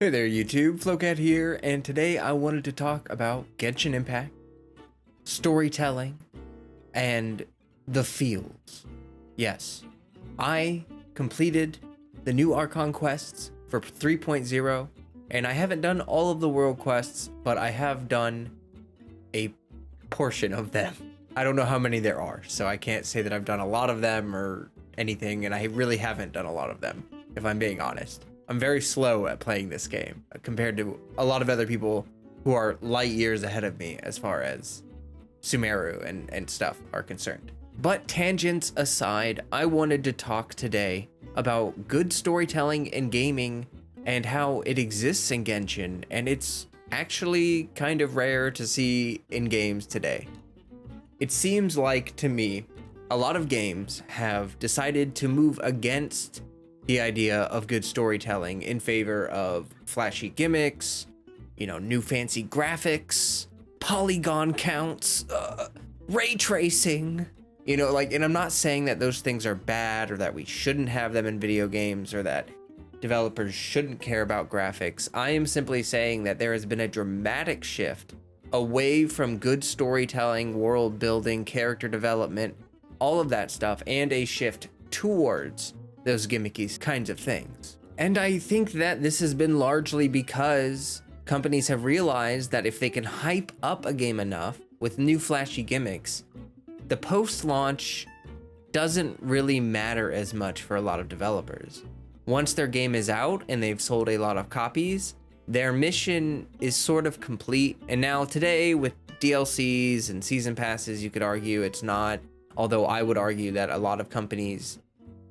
Hey there YouTube, Flocat here, and today I wanted to talk about Genshin Impact, storytelling, and the feels. Yes, I completed the new Archon quests for 3.0, and I haven't done all of the world quests, but I have done a portion of them. I don't know how many there are, so I can't say that I've done a lot of them or anything, and I really haven't done a lot of them, if I'm being honest. I'm very slow at playing this game compared to a lot of other people who are light years ahead of me as far as Sumeru and stuff are concerned. But tangents aside, I wanted to talk today about good storytelling in gaming and how it exists in Genshin, and it's actually kind of rare to see in games today. It seems like, to me, a lot of games have decided to move against the idea of good storytelling in favor of flashy gimmicks, new fancy graphics, polygon counts, ray tracing, and I'm not saying that those things are bad or that we shouldn't have them in video games or that developers shouldn't care about graphics. I am simply saying that there has been a dramatic shift away from good storytelling, world building, character development, all of that stuff, and a shift towards those gimmicky kinds of things. And I think that this has been largely because companies have realized that if they can hype up a game enough with new flashy gimmicks, the post-launch doesn't really matter as much for a lot of developers. Once their game is out and they've sold a lot of copies, their mission is sort of complete. And now today with DLCs and season passes, you could argue it's not, although I would argue that a lot of companies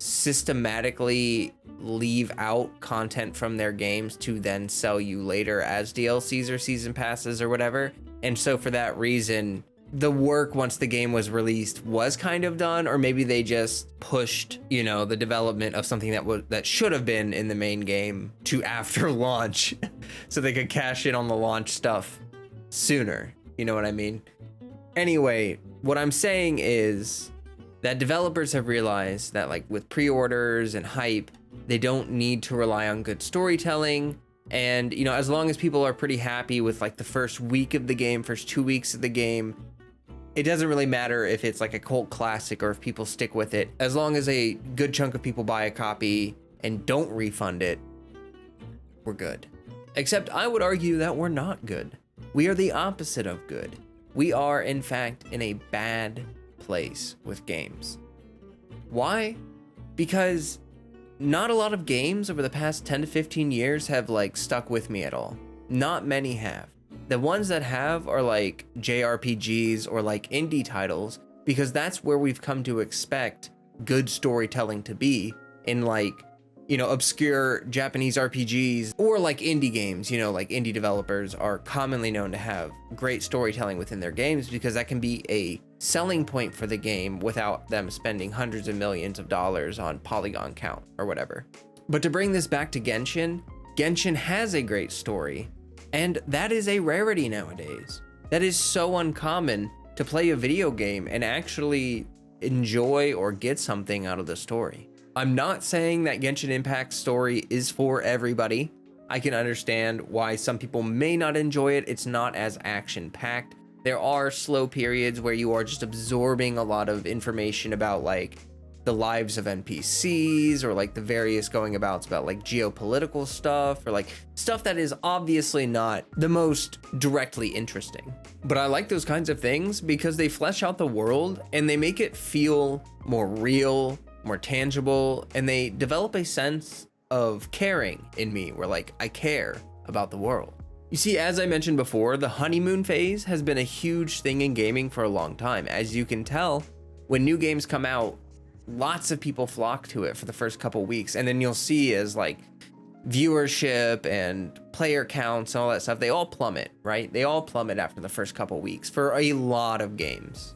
systematically leave out content from their games to then sell you later as DLCs or season passes or whatever. And so for that reason, the work once the game was released was kind of done, or maybe they just pushed, the development of something that should have been in the main game to after launch so they could cash in on the launch stuff sooner. You know what I mean? Anyway, what I'm saying is that developers have realized that with pre-orders and hype, they don't need to rely on good storytelling. And, as long as people are pretty happy with the first week of the game, first 2 weeks of the game, it doesn't really matter if it's a cult classic or if people stick with it. As long as a good chunk of people buy a copy and don't refund it, we're good. Except I would argue that we're not good. We are the opposite of good. We are, in fact, in a bad place with games. Why? Because not a lot of games over the past 10 to 15 years have stuck with me at all. Not many have. The ones that have are JRPGs or indie titles, because that's where we've come to expect good storytelling to be in obscure Japanese RPGs or indie games. Indie developers are commonly known to have great storytelling within their games because that can be a selling point for the game without them spending hundreds of millions of dollars on polygon count or whatever. But to bring this back to Genshin, Genshin has a great story, and that is a rarity nowadays. That is so uncommon to play a video game and actually enjoy or get something out of the story. I'm not saying that Genshin Impact's story is for everybody. I can understand why some people may not enjoy it. It's not as action-packed. There are slow periods where you are just absorbing a lot of information about the lives of NPCs or the various going abouts about geopolitical stuff or stuff that is obviously not the most directly interesting. But I like those kinds of things because they flesh out the world and they make it feel more real, more tangible, and they develop a sense of caring in me where I care about the world. You see, as I mentioned before, the honeymoon phase has been a huge thing in gaming for a long time. As you can tell, when new games come out, lots of people flock to it for the first couple weeks, and then you'll see as viewership and player counts and all that stuff, they all plummet, right? They all plummet after the first couple weeks for a lot of games.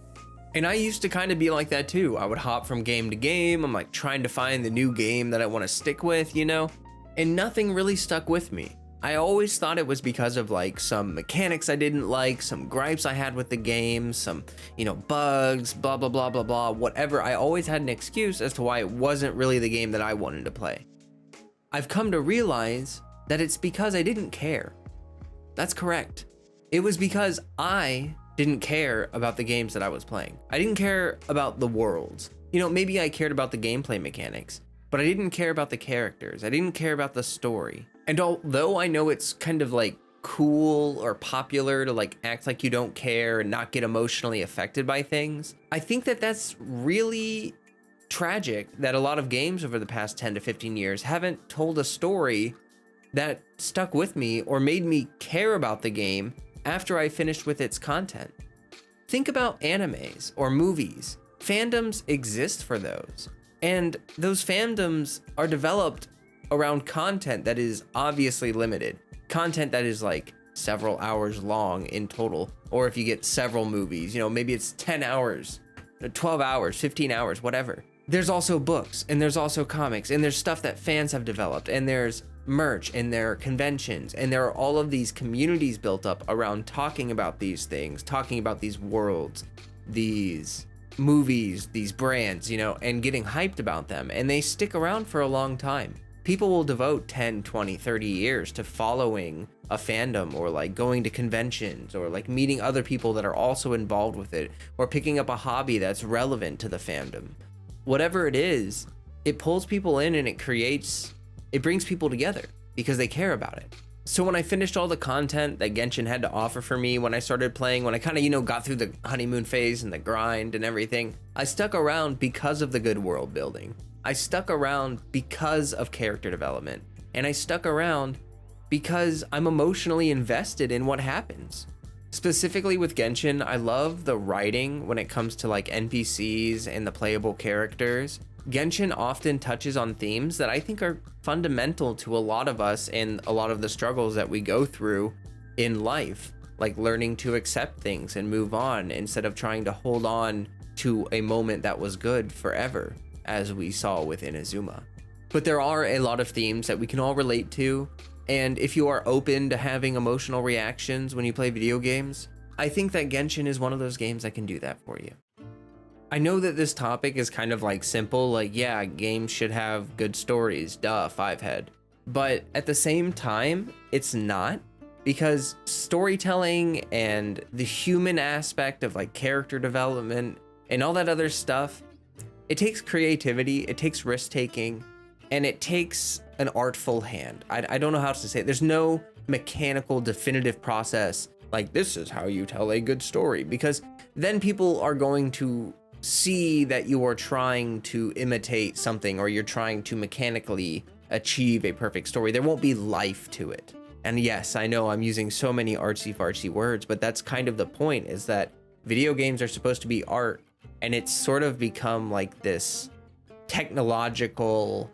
And I used to kind of be like that too. I would hop from game to game. I'm trying to find the new game that I want to stick with, and nothing really stuck with me. I always thought it was because of some mechanics I didn't like, some gripes I had with the game, some, bugs, blah, blah, blah, blah, blah, whatever. I always had an excuse as to why it wasn't really the game that I wanted to play. I've come to realize that it's because I didn't care. That's correct. It was because I didn't care about the games that I was playing. I didn't care about the worlds. You know, maybe I cared about the gameplay mechanics, but I didn't care about the characters. I didn't care about the story. And although I know it's kind of like cool or popular to like act like you don't care and not get emotionally affected by things, I think that that's really tragic that a lot of games over the past 10 to 15 years haven't told a story that stuck with me or made me care about the game after I finished with its content. Think about animes or movies. Fandoms exist for those. And those fandoms are developed around content that is obviously limited. Content that is like several hours long in total. Or if you get several movies, you know, maybe it's 10 hours, 12 hours, 15 hours, whatever. There's also books, and there's also comics, and there's stuff that fans have developed, and there's merch, and there are conventions, and there are all of these communities built up around talking about these things, talking about these worlds, these movies, these brands, you know, and getting hyped about them. And they stick around for a long time. People will devote 10, 20, 30 years to following a fandom, or like going to conventions, or like meeting other people that are also involved with it, or picking up a hobby that's relevant to the fandom. Whatever it is, it pulls people in and it brings people together because they care about it. So when I finished all the content that Genshin had to offer for me, when I started playing, when I kind of, you know, got through the honeymoon phase and the grind and everything, I stuck around because of the good world building. I stuck around because of character development. And I stuck around because I'm emotionally invested in what happens. Specifically with Genshin, I love the writing when it comes to like NPCs and the playable characters. Genshin often touches on themes that I think are fundamental to a lot of us and a lot of the struggles that we go through in life, like learning to accept things and move on instead of trying to hold on to a moment that was good forever, as we saw with Inazuma. But there are a lot of themes that we can all relate to. And if you are open to having emotional reactions when you play video games, I think that Genshin is one of those games that can do that for you. I know that this topic is kind of like simple, like, yeah, games should have good stories, duh, Fivehead. But at the same time, it's not, because storytelling and the human aspect of like character development and all that other stuff, it takes creativity, it takes risk taking, and it takes an artful hand. I don't know how to say it. There's no mechanical definitive process like this is how you tell a good story, because then people are going to see that you are trying to imitate something, or you're trying to mechanically achieve a perfect story. There won't be life to it. And yes, I know I'm using so many artsy-fartsy words, but that's kind of the point, is that video games are supposed to be art, and it's sort of become like this technological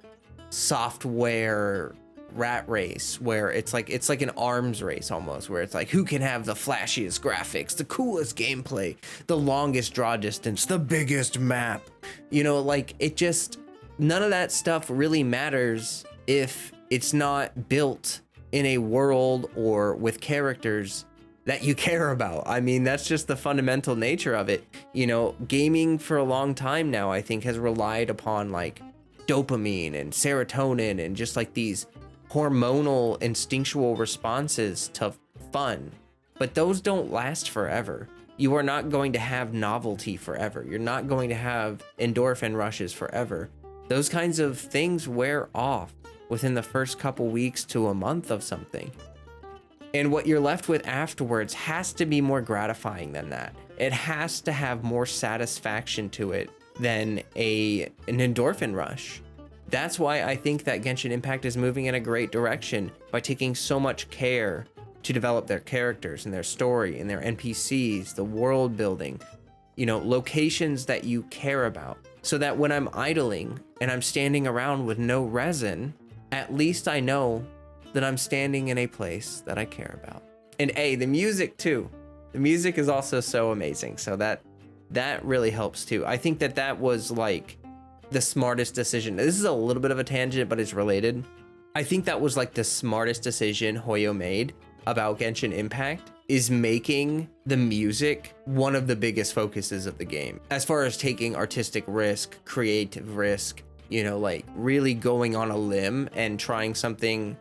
software rat race where it's like an arms race almost, where it's like who can have the flashiest graphics, the coolest gameplay, the longest draw distance, the biggest map. You know, like it just, none of that stuff really matters if it's not built in a world or with characters that you care about. I mean, that's just the fundamental nature of it. You know, gaming for a long time now, I think, has relied upon like dopamine and serotonin and just like these hormonal instinctual responses to fun, but those don't last forever. You are not going to have novelty forever. You're not going to have endorphin rushes forever. Those kinds of things wear off within the first couple weeks to a month of something. And what you're left with afterwards has to be more gratifying than that. It has to have more satisfaction to it than an endorphin rush. That's why I think that Genshin Impact is moving in a great direction by taking so much care to develop their characters and their story and their NPCs, the world building, you know, locations that you care about, so that when I'm idling and I'm standing around with no resin, at least I know that I'm standing in a place that I care about. And the music too. The music is also so amazing. So that really helps too. I think that was like the smartest decision. This is a little bit of a tangent, but it's related. I think that was like the smartest decision Hoyo made about Genshin Impact, is making the music one of the biggest focuses of the game. As far as taking artistic risk, creative risk, you know, like really going on a limb and trying something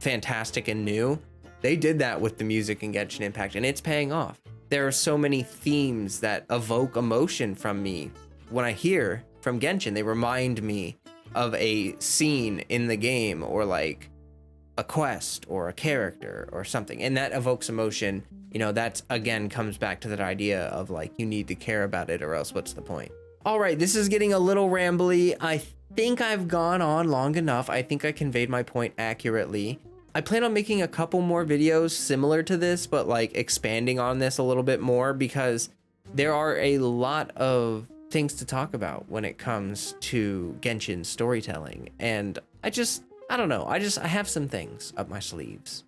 fantastic and new. They did that with the music in Genshin Impact, and it's paying off. There are so many themes that evoke emotion from me. When I hear from Genshin, they remind me of a scene in the game, or like a quest or a character or something, and that evokes emotion. You know, that's again comes back to that idea of like, you need to care about it, or else what's the point? All right, this is getting a little rambly. I think I've gone on long enough. I think I conveyed my point accurately. I plan on making a couple more videos similar to this, but like expanding on this a little bit more, because there are a lot of things to talk about when it comes to Genshin storytelling. And I don't know. I have some things up my sleeves,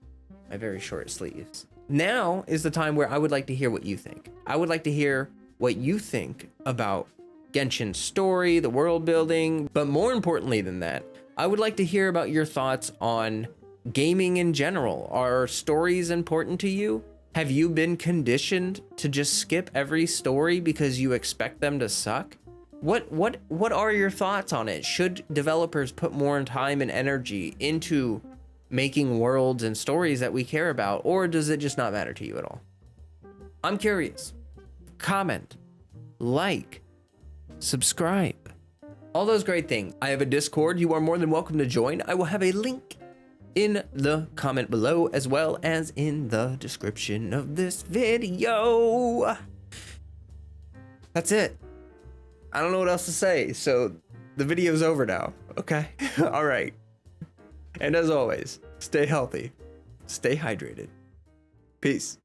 my very short sleeves. Now is the time where I would like to hear what you think. I would like to hear what you think about Genshin's story, the world building, but more importantly than that, I would like to hear about your thoughts on gaming in general. Are stories important to you? Have you been conditioned to just skip every story because you expect them to suck? What are your thoughts on it? Should developers put more time and energy into making worlds and stories that we care about, or does it just not matter to you at all? I'm curious. Comment, like, subscribe, all those great things. I have a Discord. You are more than welcome to join. I will have a link in the comment below, as well as in the description of this video. That's it. I don't know what else to say, so the video's over now, okay? All right. And as always, stay healthy, stay hydrated. Peace.